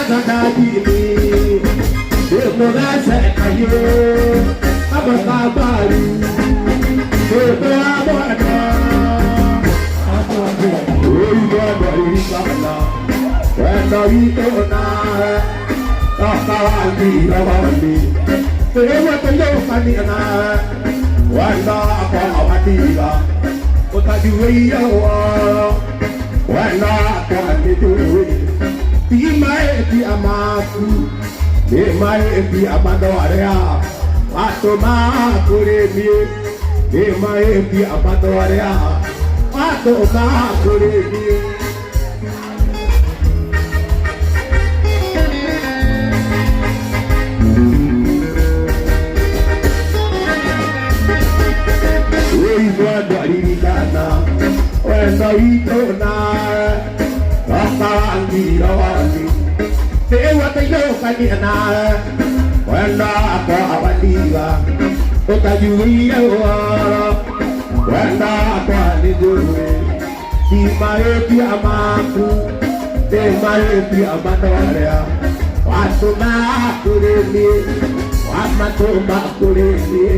Zadadini, Demoraza Kayo, Abakabari, Demoraza, Uybana, Wendaitona, Takawandi, Ravandi, Tewatayokaniana, Wanda Akawadiga, Otadiwaya, Wanda Akawadiga. Di amaku, di mai amadora, pato ma kuremi, di mai amadora, pato ma kuremi. Oi quando arrivana, quando itona. Rasangi rawani, dewa tayo kanina, wala ako awaliga, utayuya wala ako aliduwe, di maepi amaku, di maepi amadora, wato na kuremi, wato na kuremi.